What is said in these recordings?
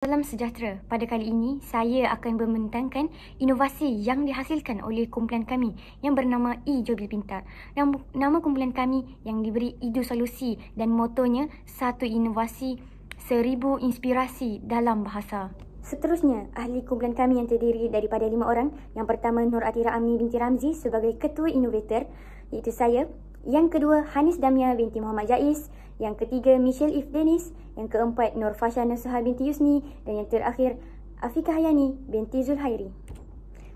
Salam sejahtera. Pada kali ini, saya akan membentangkan inovasi yang dihasilkan oleh kumpulan kami yang bernama eJobil Pintar. Nama kumpulan kami yang diberi Idu Solusi dan motonya satu inovasi, 1000 inspirasi dalam bahasa. Seterusnya, ahli kumpulan kami yang terdiri daripada 5 orang. Yang pertama, Nur Atira Amni binti Ramzi sebagai Ketua Innovator, iaitu saya. Yang kedua, Hanis Damia binti Muhammad Jais. Yang ketiga, Michelle If Dennis. Yang keempat, Nur Fasha Nasuhal binti Yusni. Dan yang terakhir, Afika Hayani binti Zulhairi.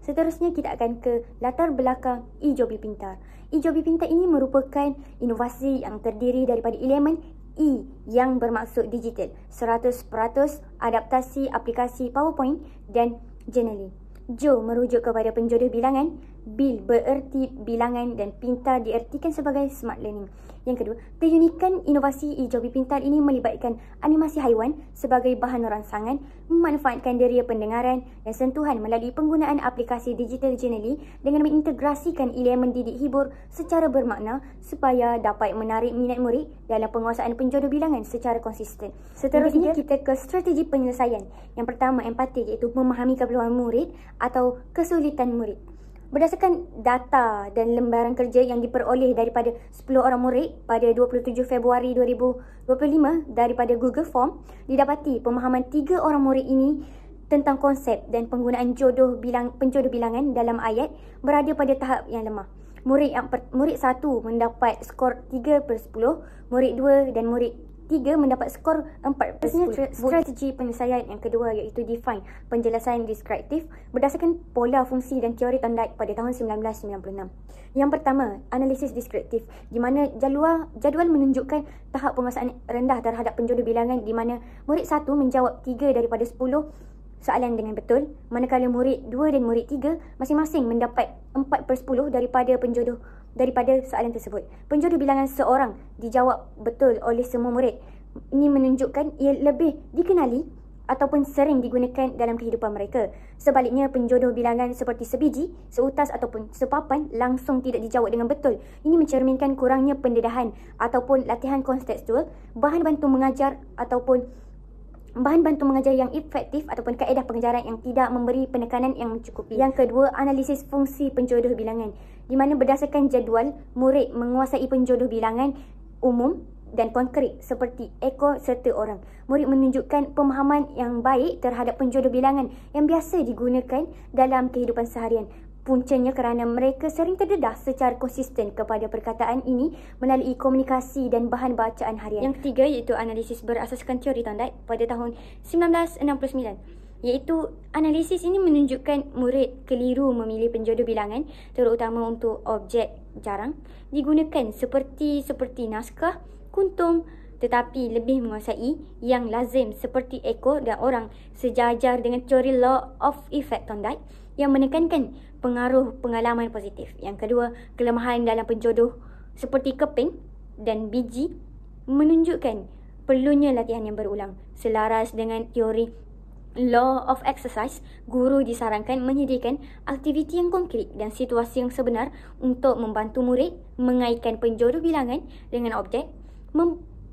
Seterusnya, kita akan ke latar belakang eJobil Pintar. eJobil Pintar ini merupakan inovasi yang terdiri daripada elemen E yang bermaksud digital, 100% adaptasi aplikasi PowerPoint dan journaling. Jo merujuk kepada penjodoh bilangan, Bil bererti bilangan dan Pintar diertikan sebagai smart learning. Yang kedua, keunikan inovasi eJobil Pintar ini melibatkan animasi haiwan sebagai bahan rangsangan, memanfaatkan deria pendengaran dan sentuhan melalui penggunaan aplikasi digital journaling dengan mengintegrasikan elemen didik hibur secara bermakna supaya dapat menarik minat murid dalam penguasaan penjodoh bilangan secara konsisten. Seterusnya, kita ke strategi penyelesaian. Yang pertama, empati, iaitu memahami keperluan murid atau kesulitan murid. Berdasarkan data dan lembaran kerja yang diperoleh daripada 10 orang murid pada 27 Februari 2025 daripada Google Form, didapati pemahaman 3 orang murid ini tentang konsep dan penggunaan penjodoh bilangan dalam ayat berada pada tahap yang lemah. Murid 1 mendapat skor 3/10, murid 2 dan murid 3 mendapat skor 4/10. Strategi penyelesaian yang kedua iaitu define, penjelasan deskriptif berdasarkan pola fungsi dan teori Thorndike pada tahun 1996. Yang pertama, analisis deskriptif, di mana jadual menunjukkan tahap penguasaan rendah terhadap penjodoh bilangan di mana murid 1 menjawab 3 daripada 10 soalan dengan betul, manakala murid 2 dan murid 3 masing-masing mendapat 4/10 daripada soalan tersebut. Penjodoh bilangan seorang dijawab betul oleh semua murid. Ini menunjukkan ia lebih dikenali ataupun sering digunakan dalam kehidupan mereka. Sebaliknya, penjodoh bilangan seperti sebiji, seutas ataupun sepapan langsung tidak dijawab dengan betul. Ini mencerminkan kurangnya pendedahan ataupun latihan kontekstual, bahan bantu mengajar yang efektif ataupun kaedah pengajaran yang tidak memberi penekanan yang mencukupi. Yang kedua, analisis fungsi penjodoh bilangan, di mana berdasarkan jadual, murid menguasai penjodoh bilangan umum dan konkret seperti ekor serta orang. Murid menunjukkan pemahaman yang baik terhadap penjodoh bilangan yang biasa digunakan dalam kehidupan seharian. Puncanya kerana mereka sering terdedah secara konsisten kepada perkataan ini melalui komunikasi dan bahan bacaan harian. Yang ketiga iaitu analisis berasaskan teori Thorndike pada tahun 1969. Iaitu analisis ini menunjukkan murid keliru memilih penjodoh bilangan terutama untuk objek jarang digunakan seperti naskah, kuntum, tetapi lebih menguasai yang lazim seperti ekor dan orang sejajar dengan teori Law of Effect Thorndike yang menekankan pengaruh pengalaman positif. Yang kedua, kelemahan dalam penjodoh seperti keping dan biji menunjukkan perlunya latihan yang berulang. Selaras dengan teori Law of Exercise, guru disarankan menyediakan aktiviti yang konkret dan situasi yang sebenar untuk membantu murid mengaitkan penjodoh bilangan dengan objek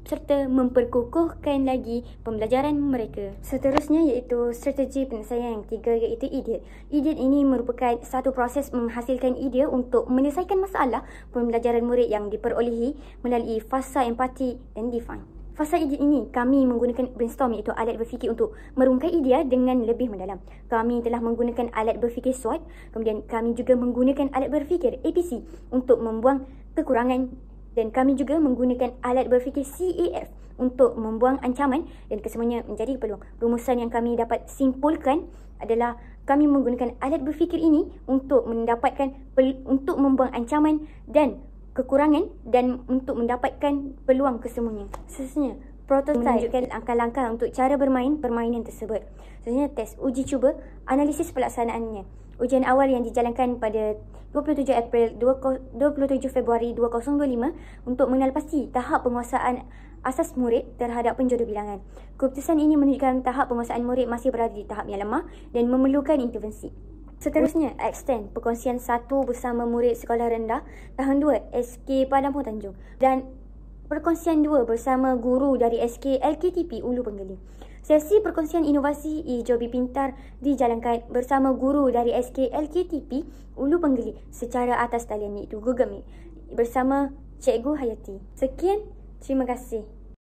serta memperkukuhkan lagi pembelajaran mereka. Seterusnya iaitu strategi penyelesaian yang ketiga iaitu idiot. Idiot ini merupakan satu proses menghasilkan idea untuk menyelesaikan masalah pembelajaran murid yang diperolehi melalui fasa empati dan define. Fasa idiot ini kami menggunakan brainstorm iaitu alat berfikir untuk merungkai idea dengan lebih mendalam. Kami telah menggunakan alat berfikir SWOT, kemudian kami juga menggunakan alat berfikir APC untuk membuang kekurangan, dan kami juga menggunakan alat berfikir CAF untuk membuang ancaman dan kesemuanya menjadi peluang. Rumusan yang kami dapat simpulkan adalah kami menggunakan alat berfikir ini untuk membuang ancaman dan kekurangan dan untuk mendapatkan peluang kesemuanya. Seterusnya, prototype menunjukkan langkah-langkah untuk cara bermain permainan tersebut. Seterusnya, test uji cuba, analisis pelaksanaannya. Ujian awal yang dijalankan pada 27 Februari 2025 untuk mengenal pasti tahap penguasaan asas murid terhadap penjodoh bilangan. Keputusan ini menunjukkan tahap penguasaan murid masih berada di tahap yang lemah dan memerlukan intervensi. Seterusnya, extend perkongsian 1 bersama murid sekolah rendah tahun 2 SK Padang Tanjung dan perkongsian 2 bersama guru dari SK LKTP Ulu Penggeli. Sesi perkongsian inovasi e-Jobi Pintar dijalankan bersama guru dari SK LKTP Ulu Penggeli secara atas talian iaitu Google Meet bersama Cikgu Hayati. Sekian, terima kasih.